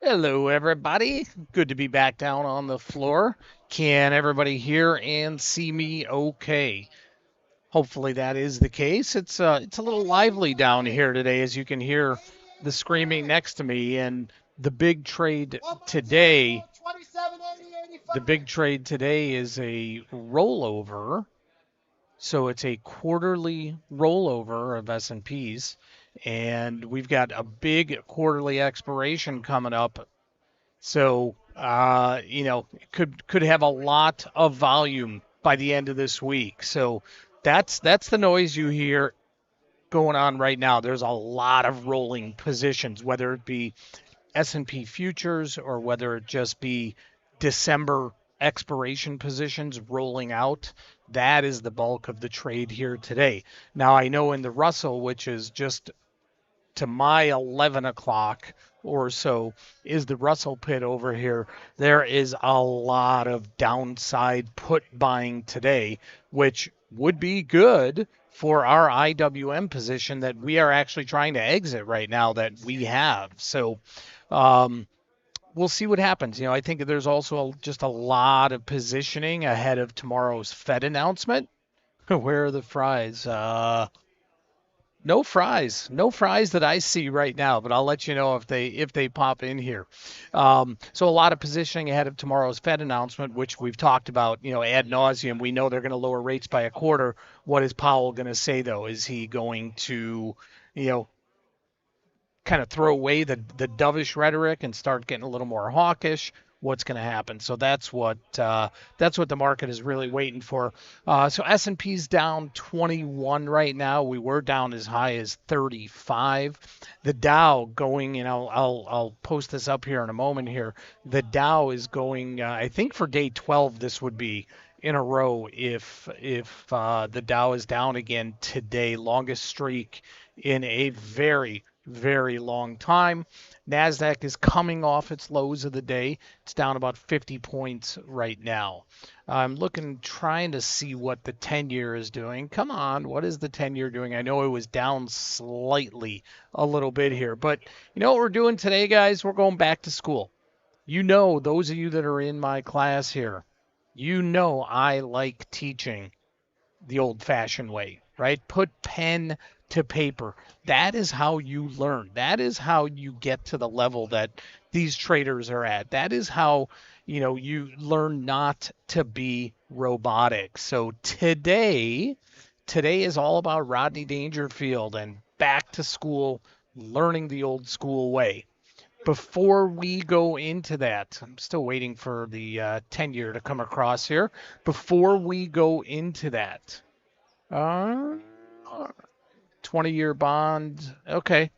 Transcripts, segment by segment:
Hello, everybody. Good to be back down on the floor. Can everybody hear and see me okay? Hopefully that is the case. It's a little lively down here today, as you can hear the screaming next to me. And the big trade today, the big trade today is a rollover. So it's a quarterly rollover of S&Ps, and we've got a big quarterly expiration coming up. So, could have a lot of volume by the end of this week. So that's the noise you hear going on right now. There's a lot of rolling positions, whether it be S&P futures or whether it just be December expiration positions rolling out. That is the bulk of the trade here today. Now I know in the Russell, which is just to my 11 o'clock or so is the Russell pit over here. There is a lot of downside put buying today, which would be good for our IWM position that we are actually trying to exit right now that we have. So um, we'll see what happens. I think there's also just a lot of positioning ahead of tomorrow's Fed announcement. Where are the fries? No fries, no fries that I see right now, but I'll let you know if they pop in here. So a lot of positioning ahead of tomorrow's Fed announcement, which we've talked about, ad nauseum. We know they're going to lower rates by a quarter. What is Powell going to say though? Is he going to, you know, kind of throw away the dovish rhetoric and start getting a little more hawkish? What's going to happen? So that's what the market is really waiting for. So S&P's down 21 right now. We were down as high as 35. The Dow going, I'll post this up here in a moment here. The Dow is going. I think for day 12 this would be in a row if the Dow is down again today, longest streak in a very very long time. Nasdaq is coming off its lows of the day. It's down about 50 points right now. I'm looking, trying to see what the 10-year is doing. Come on, what is the 10-year doing? I know it was down slightly a little bit here, but you know what we're doing today, guys? We're going back to school. Those of you that are in my class here, I like teaching the old fashioned way, right? Put pen to paper. That is how you learn. That is how you get to the level that these traders are at. That is how, you learn not to be robotic. So today is all about Rodney Dangerfield and back to school, learning the old school way. Before we go into that, I'm still waiting for the 10-year to come across here. Before we go into that, uh, 20-year bond. Okay.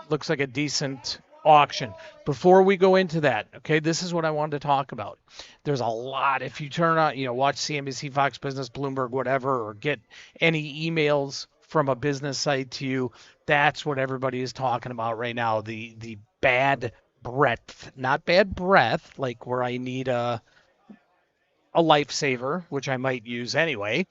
Looks like a decent auction. Before we go into that, okay, this is what I wanted to talk about. There's a lot. If you turn on, watch CNBC, Fox Business, Bloomberg, whatever, or get any emails from a business site to you, that's what everybody is talking about right now. The bad breadth, not bad breath, like where I need a lifesaver, which I might use anyway,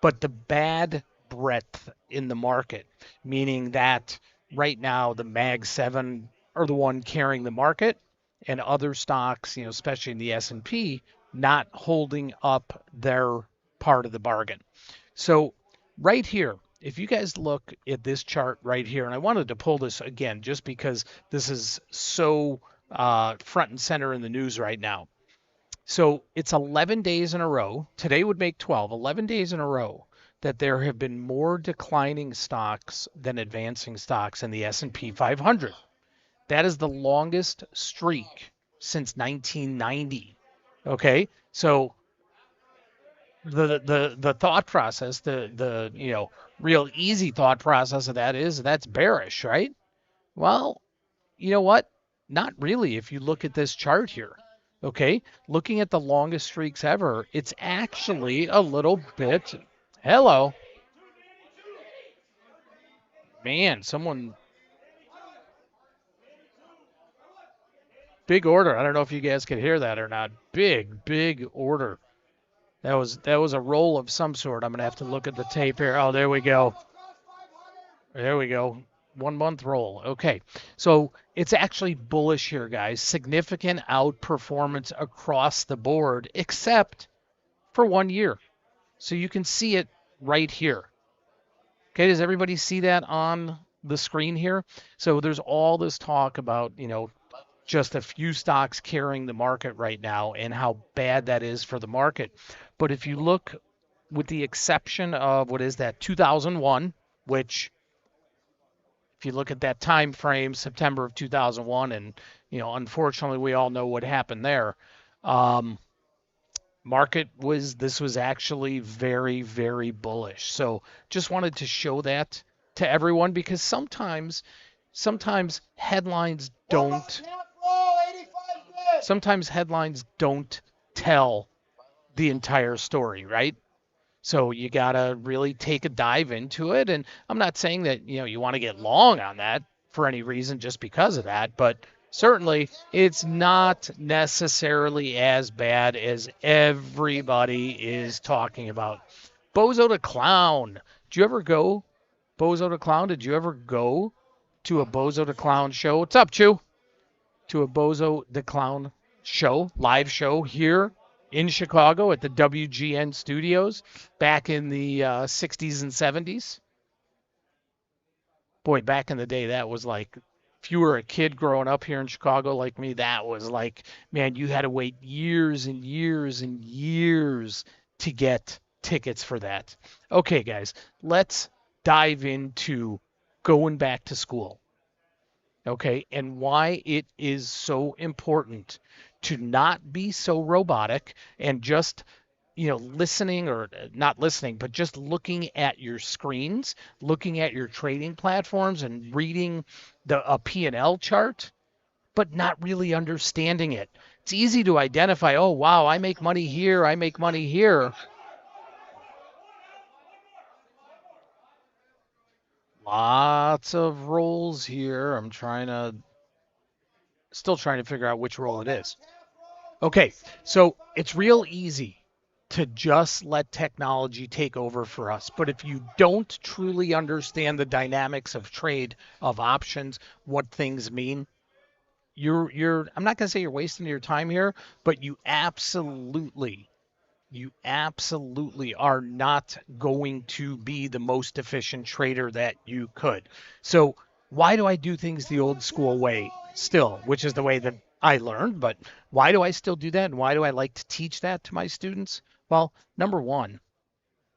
but the bad breadth in the market, meaning that right now the Mag 7 are the one carrying the market and other stocks, especially in the S&P, not holding up their part of the bargain. So right here, if you guys look at this chart right here, and I wanted to pull this again just because this is so front and center in the news right now. So it's 11 days in a row. Today would make 12, 11 days in a row that there have been more declining stocks than advancing stocks in the S&P 500. That is the longest streak since 1990. Okay? So the thought process, the real easy thought process of that is that's bearish, right? Well, you know what? Not really if you look at this chart here. Okay, looking at the longest streaks ever, it's actually a little bit. Hello, man, someone big order. I don't know if you guys could hear that or not. Big order. That was a roll of some sort. I'm gonna have to look at the tape here. Oh, there we go. There we go. 1 month roll. Okay. So it's actually bullish here, guys. Significant outperformance across the board, except for 1 year. So you can see it right here. Okay, does everybody see that on the screen here? So there's all this talk about, just a few stocks carrying the market right now and how bad that is for the market. But if you look, with the exception of what is that, 2001, which if you look at that time frame, September of 2001, and unfortunately we all know what happened there. Um, this was actually very, very bullish. So just wanted to show that to everyone because sometimes headlines don't tell the entire story, right? So you got to really take a dive into it. And I'm not saying that, you want to get long on that for any reason just because of that, but certainly it's not necessarily as bad as everybody is talking about. Bozo the Clown. Did you ever go, Bozo the Clown? Did you ever go to a Bozo the Clown show? What's up, Chew? To a Bozo the Clown live show here in Chicago at the WGN studios back in the 60s and 70s. Boy, back in the day, that was like, if you were a kid growing up here in Chicago like me, that was like, man, you had to wait years and years and years to get tickets for that. Okay, guys, let's dive into going back to school. Okay, and why it is so important to not be so robotic and just, listening or not listening, but just looking at your screens, looking at your trading platforms and reading a P&L chart, but not really understanding it. It's easy to identify, oh, wow, I make money here, I make money here. Lots of rolls here. Still trying to figure out which roll it is. Okay, so it's real easy to just let technology take over for us. But if you don't truly understand the dynamics of trade, of options, what things mean, I'm not going to say you're wasting your time here, but you absolutely are not going to be the most efficient trader that you could. So why do I do things the old school way still, which is the way that I learned, but why do I still do that and why do I like to teach that to my students? Well, number one,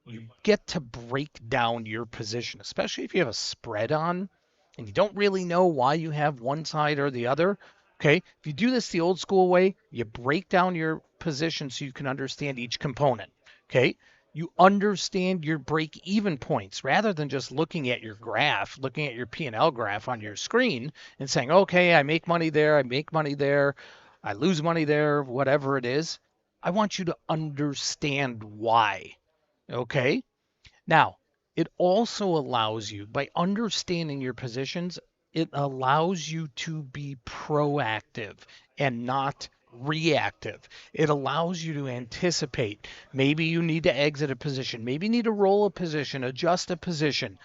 you get to break down your position, especially if you have a spread on and you don't really know why you have one side or the other. Okay, if you do this the old school way, you break down your position so you can understand each component. Okay, you understand your break even points rather than just looking at your graph, looking at your P&L graph on your screen and saying, okay, I make money there, I make money there, I lose money there, whatever it is. I want you to understand why. Okay. Now, it also allows you, by understanding your positions, it allows you to be proactive and not reactive. It allows you to anticipate. Maybe you need to exit a position. Maybe you need to roll a position, adjust a position.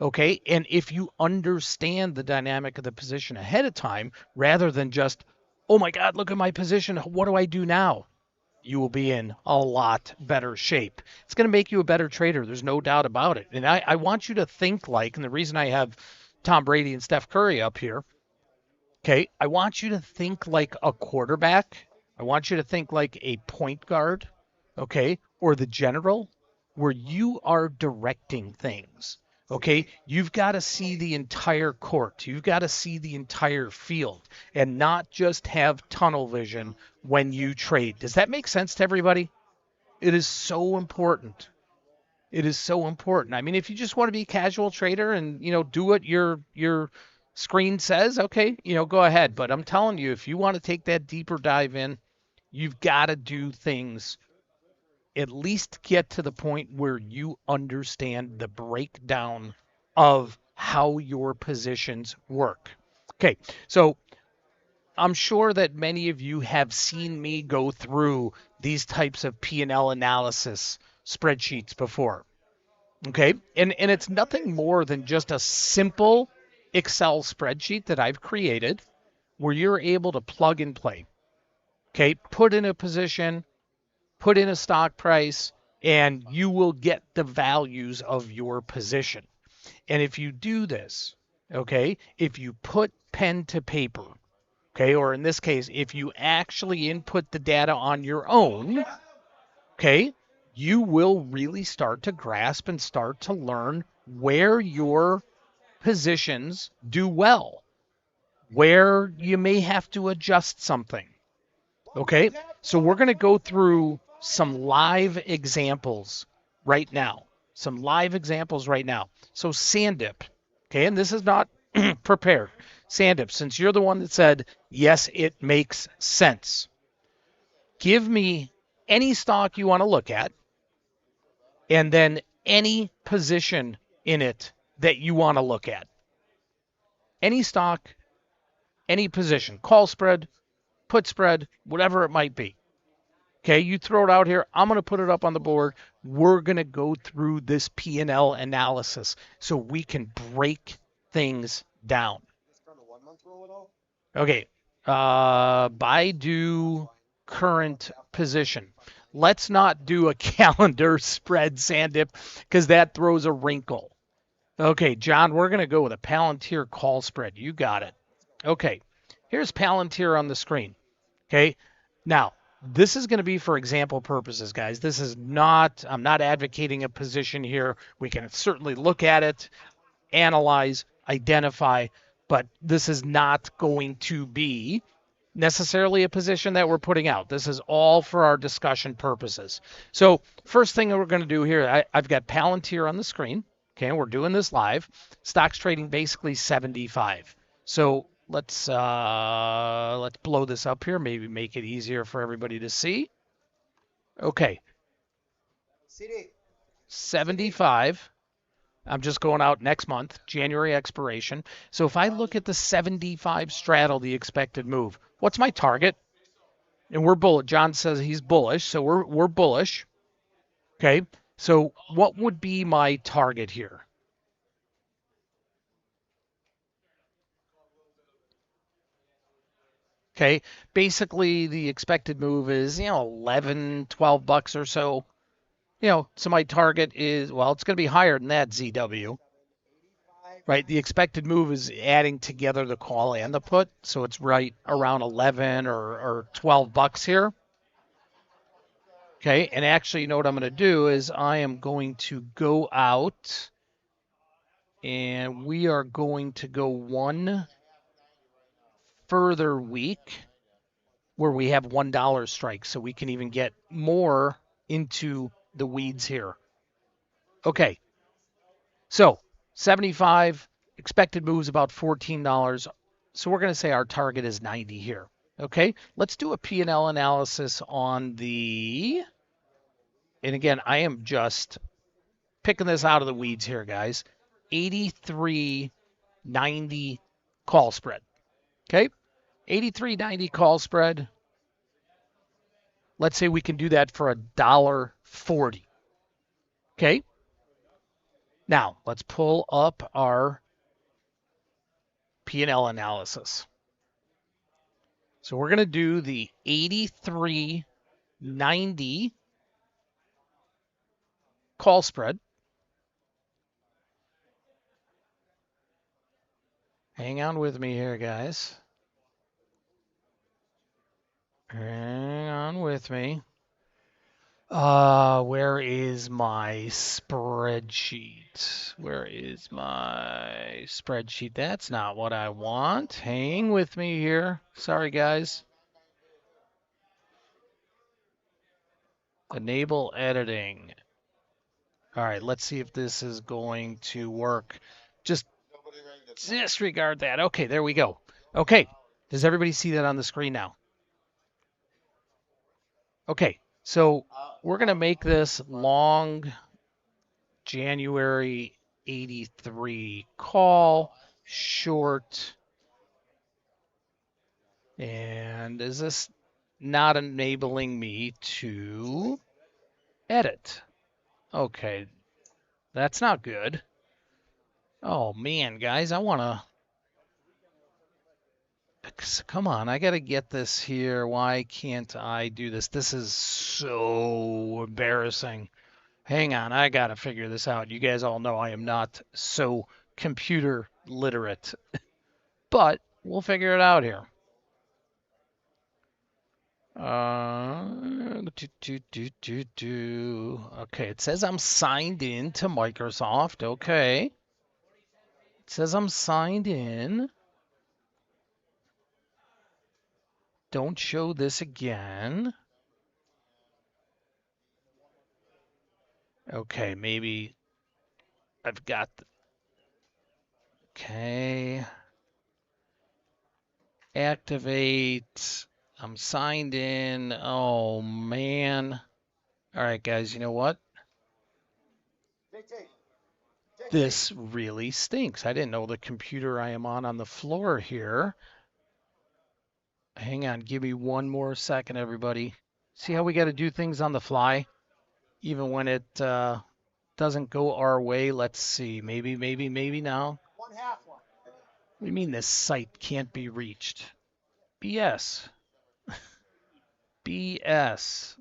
Okay. And if you understand the dynamic of the position ahead of time, rather than just, oh my God, look at my position. What do I do now? You will be in a lot better shape. It's going to make you a better trader. There's no doubt about it. And I want you to think like, and the reason I have Tom Brady and Steph Curry up here, okay, I want you to think like a quarterback. I want you to think like a point guard, okay, or the general, where you are directing things. Okay, you've got to see the entire court. You've got to see the entire field and not just have tunnel vision when you trade. Does that make sense to everybody? It is so important. It is so important. I mean, if you just want to be a casual trader and, do what your screen says, okay, go ahead. But I'm telling you, if you want to take that deeper dive in, you've got to do things, at least get to the point where you understand the breakdown of how your positions work. Okay, so I'm sure that many of you have seen me go through these types of P&L analysis spreadsheets before. Okay, and it's nothing more than just a simple Excel spreadsheet that I've created where you're able to plug and play. Okay, put in a position, put in a stock price, and you will get the values of your position. And if you do this, okay, if you put pen to paper, okay, or in this case, if you actually input the data on your own, okay, you will really start to grasp and start to learn where your positions do well, where you may have to adjust something. Okay, so we're going to go through some live examples right now. Some live examples right now. So Sandip, okay, and this is not prepared. Sandip, since you're the one that said, yes, it makes sense, give me any stock you want to look at and then any position in it that you want to look at. Any stock, any position, call spread, put spread, whatever it might be. Okay, you throw it out here. I'm going to put it up on the board. We're going to go through this P&L analysis so we can break things down. Okay, Baidu current position. Let's not do a calendar spread, Sandip, because that throws a wrinkle. Okay, John, we're going to go with a Palantir call spread. You got it. Okay, here's Palantir on the screen. Okay, now this is going to be for example purposes, guys. This is not, I'm not advocating a position here. We can certainly look at it, analyze, identify, but this is not going to be necessarily a position that we're putting out. This is all for our discussion purposes. So first thing that we're going to do here, I've got Palantir on the screen. Okay, we're doing this live. Stock's trading basically 75. So let's blow this up here, maybe make it easier for everybody to see. Okay. 75. I'm just going out next month, January expiration. So if I look at the 75 straddle, the expected move, what's my target? And we're bullish. John says he's bullish, so we're bullish. Okay. So what would be my target here? Okay. Basically, the expected move is, 11, 12 bucks or so. So my target is, well, it's going to be higher than that, ZW. Right? The expected move is adding together the call and the put, so it's right around 11 or 12 bucks here. Okay, and actually, you know what I'm going to do is I am going to go out and we are going to go one further week where we have $1 strikes, so we can even get more into the weeds here. Okay, so 75 expected moves about $14. So we're going to say our target is 90 here. Okay, let's do a P&L analysis on the, and again, I am just picking this out of the weeds here, guys. 83.90 call spread. Okay, 83.90 call spread. Let's say we can do that for $1.40. Okay. Now let's pull up our P&L analysis. So we're going to do the 83.90 call spread. Hang on with me here, guys. Hang on with me. Where is my spreadsheet? Where is my spreadsheet? That's not what I want. Hang with me here. Sorry, guys. Enable editing. All right, let's see if this is going to work. Just disregard that. Okay, there we go. Okay, does everybody see that on the screen now? Okay, so we're going to make this long January 83 call, short. And is this not enabling me to edit? Okay, that's not good. Oh man, guys, I want to X. Come on, I got to get this here. Why can't I do this? This is so embarrassing. Hang on, I got to figure this out. You guys all know I am not so computer literate, but we'll figure it out here. Okay, it says I'm signed in to Microsoft. Okay. It says I'm signed in. Don't show this again. Okay, maybe I've got. Okay. Activate. I'm signed in. Oh, man. All right, guys, you know what? This really stinks. I didn't know the computer I am on the floor here. Hang on, give me one more second, everybody. See how we got to do things on the fly? Even when it doesn't go our way. Let's see. Maybe now. What do you mean this site can't be reached? BS. BS.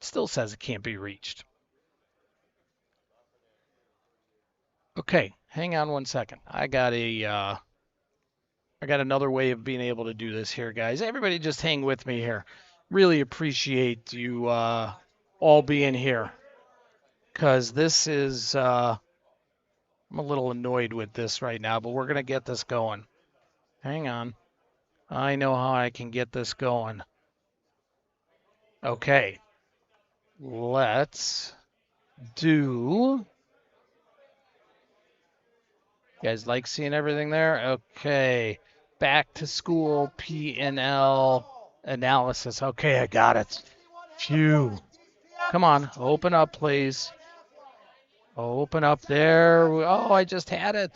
Still says it can't be reached. Okay, hang on one second. I got another way of being able to do this here, guys. Everybody just hang with me here. Really appreciate you all being here. Because this is, I'm a little annoyed with this right now, but we're going to get this going. Hang on. I know how I can get this going. Okay. Let's do... You guys like seeing everything there? Okay. Back to school P&L analysis. Okay, I got it. Phew. Come on, open up, please. Open up there. Oh, I just had it.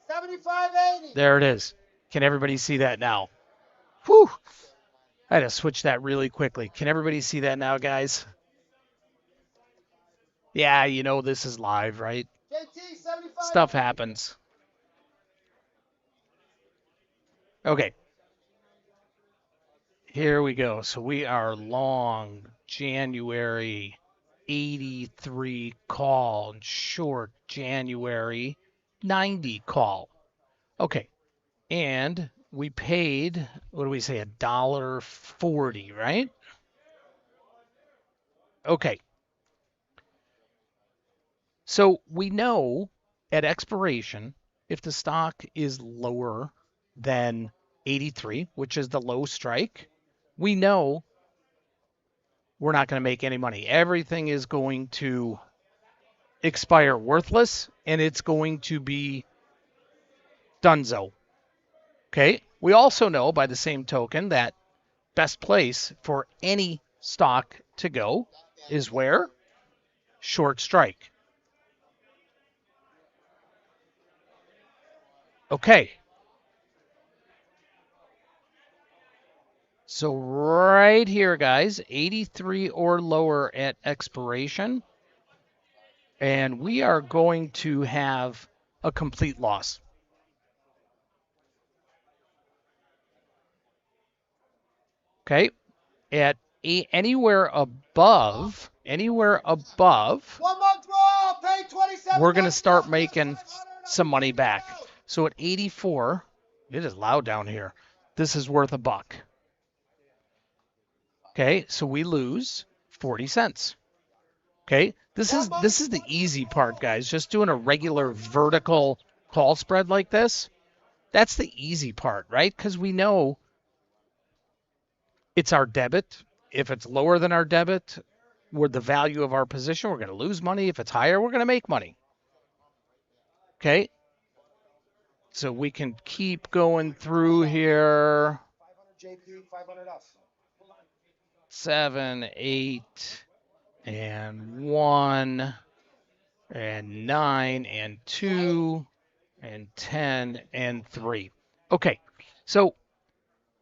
7580. There it is. Can everybody see that now? Whew. I had to switch that really quickly. Can everybody see that now, guys? Yeah, you know this is live, right? Stuff happens. Okay. Here we go. So we are long January 83 call and short January 90 call. Okay. And we paid, what do we say, $1.40, right? Okay. So we know at expiration, if the stock is lower than 83, which is the low strike, we know we're not going to make any money. Everything is going to expire worthless, and it's going to be donezo. Okay? We also know, by the same token, that best place for any stock to go is where? Short strike. Okay. So right here, guys, 83 or lower at expiration. And we are going to have a complete loss. Okay. At anywhere above, we're going to start making some money back. So at 84, it is loud down here. This is worth $1. Okay, so we lose 40 cents. Okay, this is the easy part, guys. Just doing a regular vertical call spread like this, that's the easy part, right? Because we know it's our debit. If it's lower than our debit, with the value of our position, we're going to lose money. If it's higher, we're going to make money. Okay, so we can keep going through here. 7, 8, and 1, and 9, and 2, and 10, and 3. Okay, so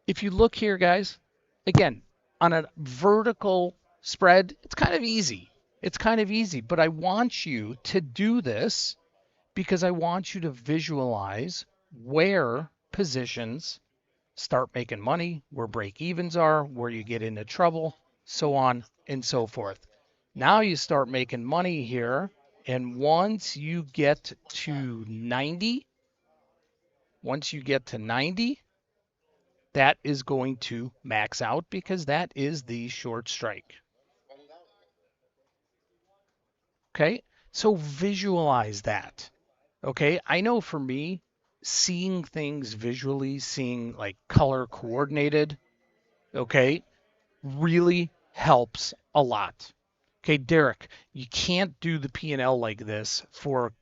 if you look here, guys, again, on a vertical spread, it's kind of easy. But I want you to do this because I want you to visualize where positions start making money, where break evens are, where you get into trouble, so on and so forth. Now you start making money here, and once you get to 90, that is going to max out because that is the short strike. Okay, so visualize that. Okay, I know for me, seeing things visually, seeing like color coordinated, okay, really helps a lot. Okay, Derek, you can't do the P&L like this for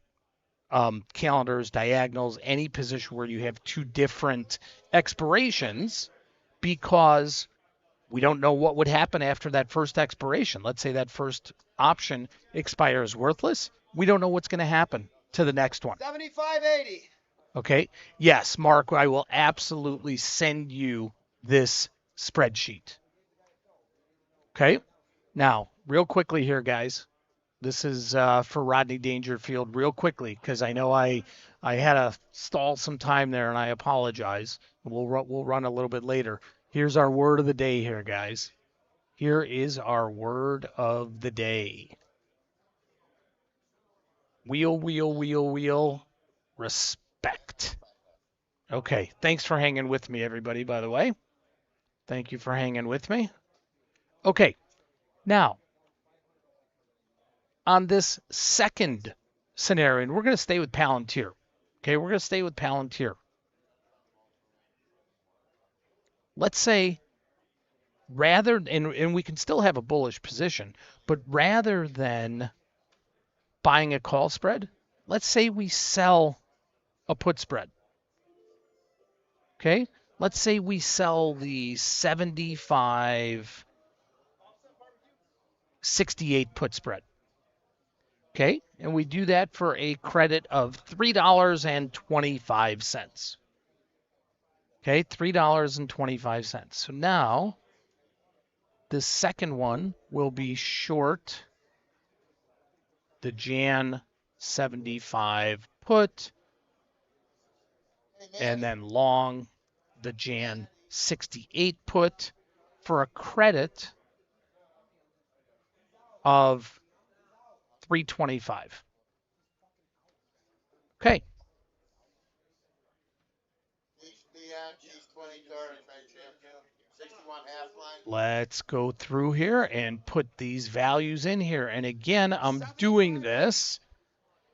calendars, diagonals, any position where you have two different expirations because we don't know what would happen after that first expiration. Let's say that first option expires worthless. We don't know what's going to happen to the next one. 75.80. Okay. Yes, Mark, I will absolutely send you this spreadsheet. Okay. Now, real quickly here, guys. This is for Rodney Dangerfield real quickly because I know I had to stall some time there and I apologize. We'll run a little bit later. Here's our word of the day here, guys. Here is our word of the day. Wheel, wheel, wheel, wheel. Respect. Okay. Thanks for hanging with me, everybody, by the way. Thank you for hanging with me. Okay. Now, on this second scenario, and we're going to stay with Palantir. Okay, we're going to stay with Palantir. Let's say rather, and we can still have a bullish position, but rather than buying a call spread, let's say we sell a put spread. Okay, let's say we sell the 75.68 put spread. Okay, and we do that for a credit of $3.25. Okay, $3.25. So now the second one will be short the Jan 75 put and then long the Jan 68 put for a credit of 325. Okay. Let's go through here and put these values in here. And again, I'm doing this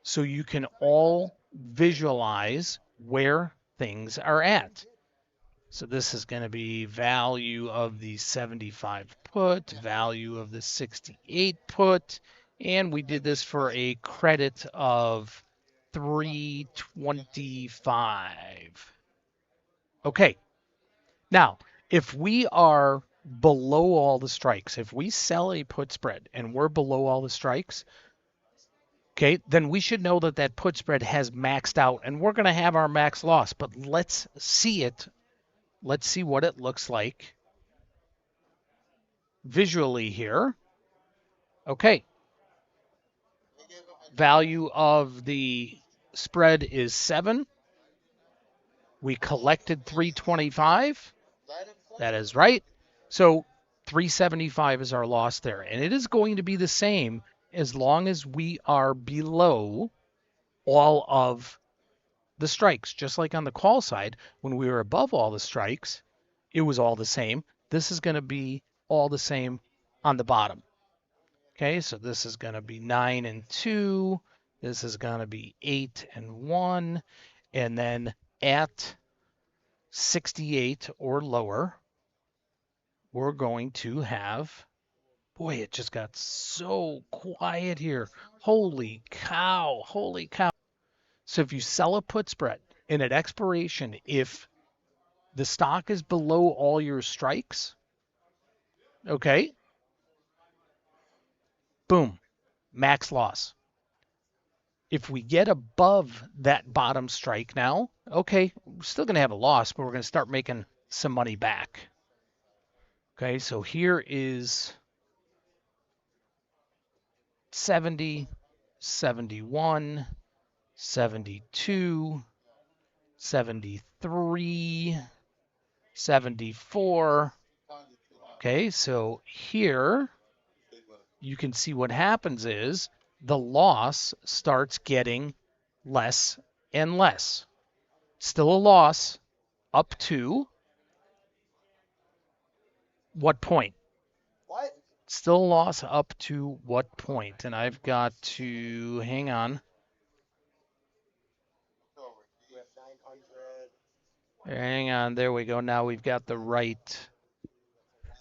so you can all visualize where things are at. So this is going to be value of the 75 put, value of the 68 put, and we did this for a credit of 325. Okay. Now, if we are below all the strikes, if we sell a put spread and we're below all the strikes, okay, then we should know that that put spread has maxed out and we're going to have our max loss. But let's see it. Let's see what it looks like visually here. Okay. Value of the spread is 7. We collected 325. That is right. So 375 is our loss there. And it is going to be the same as long as we are below all of the strikes. Just like on the call side, when we were above all the strikes, it was all the same. This is going to be all the same on the bottom. Okay, so this is going to be 9 and 2. This is going to be 8 and 1. And then at 68 or lower, we're going to have, boy, it just got so quiet here. Holy cow, holy cow. So if you sell a put spread and at expiration, if the stock is below all your strikes, okay, boom, max loss. If we get above that bottom strike now, okay, we're still going to have a loss, but we're going to start making some money back. Okay, so here is 70, 71, 72, 73, 74. Okay, so here you can see what happens is the loss starts getting less and less. Still a loss up to what point? What? Still a loss up to what point? And I've got to hang on. We have 900. Hang on. There we go. Now we've got the right.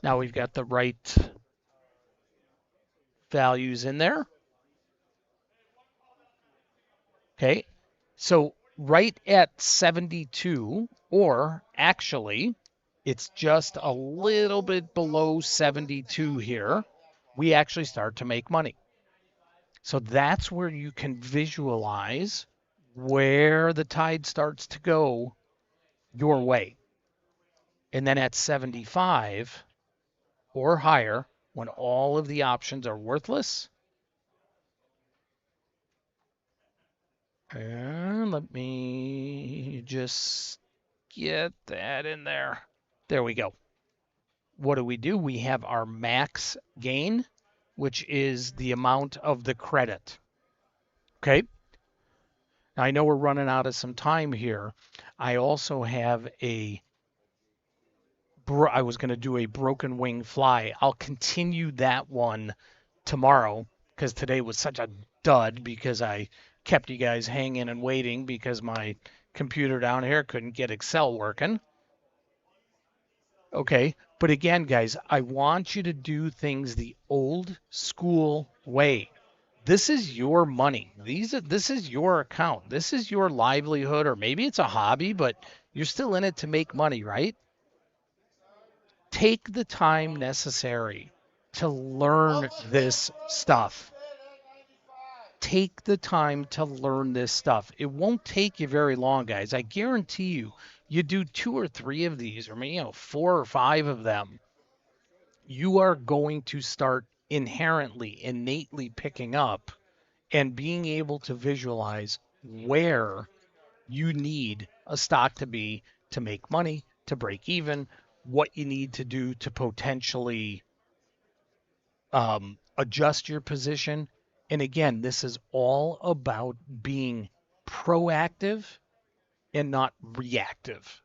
Now we've got the right values in there. Okay. So right at 72, or actually, it's just a little bit below 72 here, we actually start to make money. So that's where you can visualize where the tide starts to go your way. And then at 75 or higher, when all of the options are worthless, and let me just get that in there. There we go. What do? We have our max gain, which is the amount of the credit. Okay. Now I know we're running out of some time here. I also have I was going to do a broken wing fly. I'll continue that one tomorrow because today was such a dud because I kept you guys hanging and waiting because my computer down here couldn't get Excel working. Okay, but again, guys, I want you to do things the old school way. This is your money. This is your account. This is your livelihood, or maybe it's a hobby, but you're still in it to make money, right? Take the time necessary to learn this stuff. Take the time to learn this stuff. It won't take you very long, guys. I guarantee you, you do 2 or 3 of these, or maybe 4 or 5 of them, you are going to start inherently, innately picking up and being able to visualize where you need a stock to be to make money, to break even, what you need to do to potentially adjust your position. And again, this is all about being proactive and not reactive.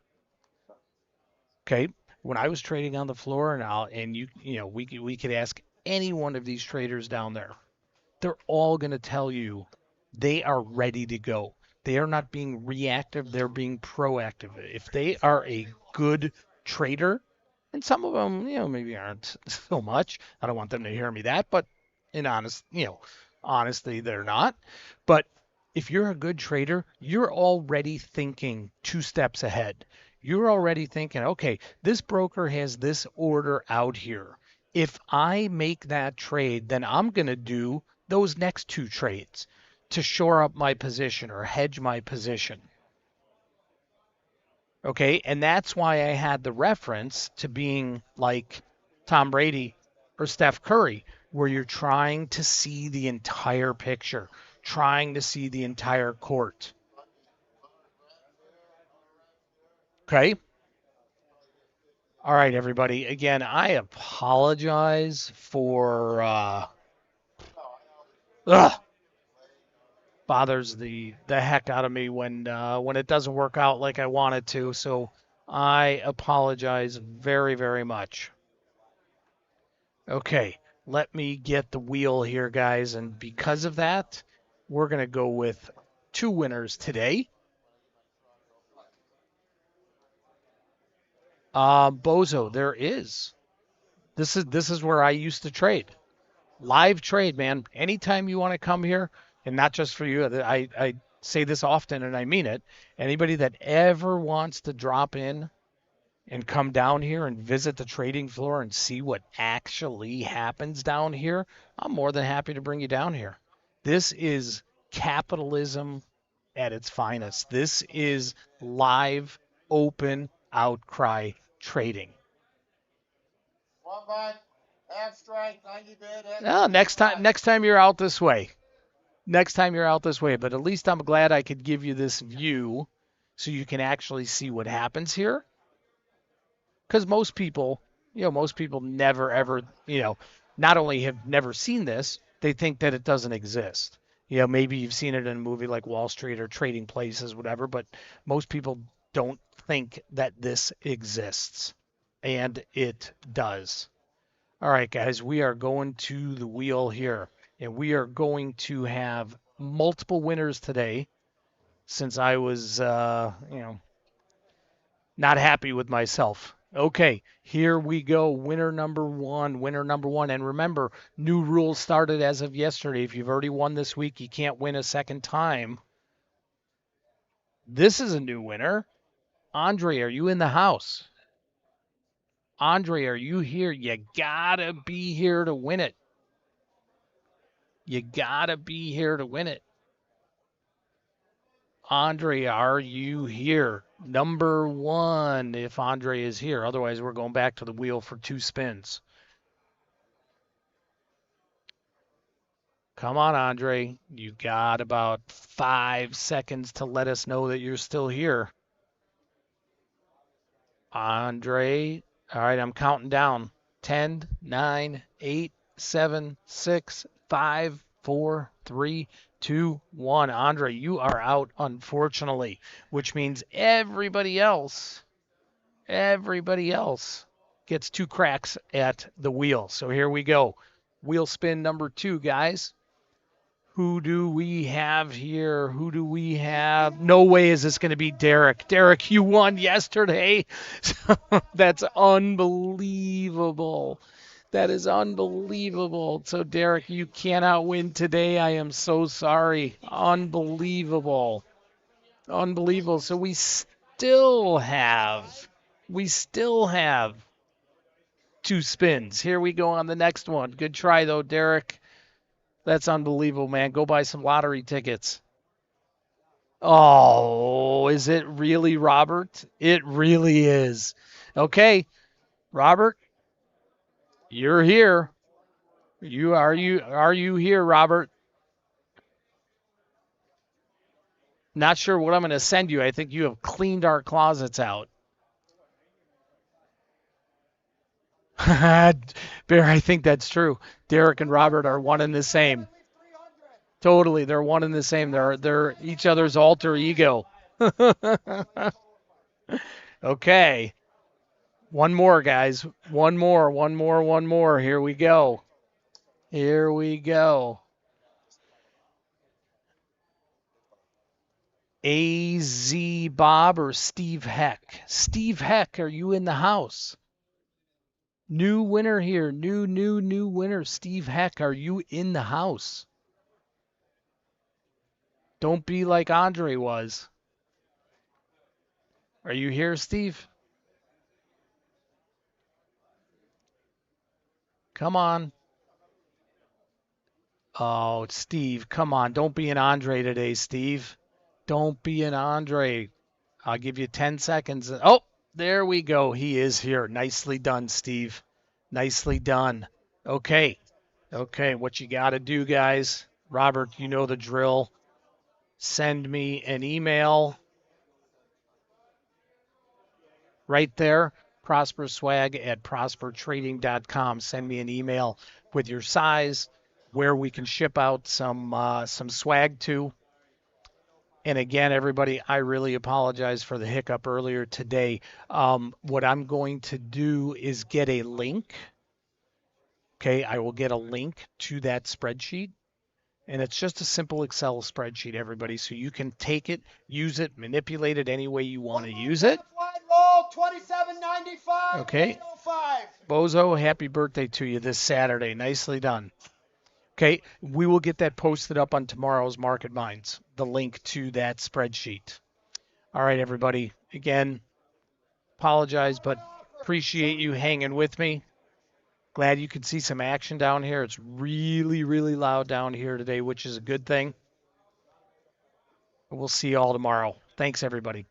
Okay. When I was trading on the floor, and we could ask any one of these traders down there, they're all going to tell you they are ready to go. They are not being reactive, they're being proactive. If they are a good trader, and some of them, maybe aren't so much. I don't want them to hear me that, but honestly, they're not. But if you're a good trader, you're already thinking 2 steps ahead. You're already thinking, okay, this broker has this order out here. If I make that trade, then I'm going to do those next 2 trades to shore up my position or hedge my position. Okay. And that's why I had the reference to being like Tom Brady or Steph Curry, where you're trying to see the entire picture, trying to see the entire court. Okay. All right, everybody. Again, I apologize for ugh, bothers the heck out of me when it doesn't work out like I want it to. So I apologize very, very much. Okay, let me get the wheel here, guys, and because of that, we're gonna go with 2 winners today. Bozo, there is. This is where I used to trade. Live trade, man. Anytime you want to come here, and not just for you, I say this often and I mean it. Anybody that ever wants to drop in and come down here and visit the trading floor and see what actually happens down here, I'm more than happy to bring you down here. This is capitalism at its finest. This is live, open outcry trading. One butt, half strike, 90 bid. Well, next time you're out this way. next time you're out this way. But at least I'm glad I could give you this view so you can actually see what happens here. Because most people never ever, not only have never seen this, they think that it doesn't exist. Maybe you've seen it in a movie like Wall Street or Trading Places, whatever, but most people don't think that this exists. And it does. All right, guys, we are going to the wheel here, and we are going to have multiple winners today since I was, not happy with myself. Okay, here we go. Winner number one. Winner number one. And remember, new rules started as of yesterday. If you've already won this week, you can't win a second time. This is a new winner. Andre, are you in the house? Andre, are you here? You gotta be here to win it. You gotta be here to win it. Andre, are you here? Number one, if Andre is here. Otherwise, we're going back to the wheel for 2 spins. Come on, Andre. You got about 5 seconds to let us know that you're still here. Andre. All right, I'm counting down. 10, 9, 8, 7, 6, 5, 4, 3, 2, 1. Andre, you are out, unfortunately, which means everybody else gets 2 cracks at the wheel. So here we go. Wheel spin number 2, guys. Who do we have here? Who do we have? No way is this going to be Derek. Derek, you won yesterday. That's unbelievable. That is unbelievable. So, Derek, you cannot win today. I am so sorry. Unbelievable. Unbelievable. So we still have 2 spins. Here we go on the next one. Good try, though, Derek. That's unbelievable, man. Go buy some lottery tickets. Oh, is it really, Robert? It really is. Okay, Robert, you're here. Are you here, Robert? Not sure what I'm going to send you. I think you have cleaned our closets out. Bear, I think that's true. Derek and Robert are one and the same. Totally, they're one and the same. They're each other's alter ego. Okay. One more, guys. One more. Here we go. Here we go. AZ Bob or Steve Heck? Steve Heck, are you in the house? New winner here. New winner. Steve Heck, are you in the house? Don't be like Andre was. Are you here, Steve? Come on. Oh, Steve, come on. Don't be an Andre today, Steve. Don't be an Andre. I'll give you 10 seconds. Oh, there we go. He is here. Nicely done, Steve. Nicely done. Okay. Okay, what you got to do, guys. Robert, you know the drill. Send me an email right there. prosperswag@prospertrading.com. Send me an email with your size, where we can ship out some swag to. And again, everybody, I really apologize for the hiccup earlier today. What I'm going to do is get a link. Okay, I will get a link to that spreadsheet. And it's just a simple Excel spreadsheet, everybody. So you can take it, use it, manipulate it any way you want to use it. Roll 27.95. Okay. Bozo, happy birthday to you this Saturday. Nicely done. Okay, we will get that posted up on tomorrow's Market Minds, the link to that spreadsheet. All right, everybody. Again, apologize, but appreciate you hanging with me. Glad you could see some action down here. It's really, really loud down here today, which is a good thing. We'll see you all tomorrow. Thanks, everybody.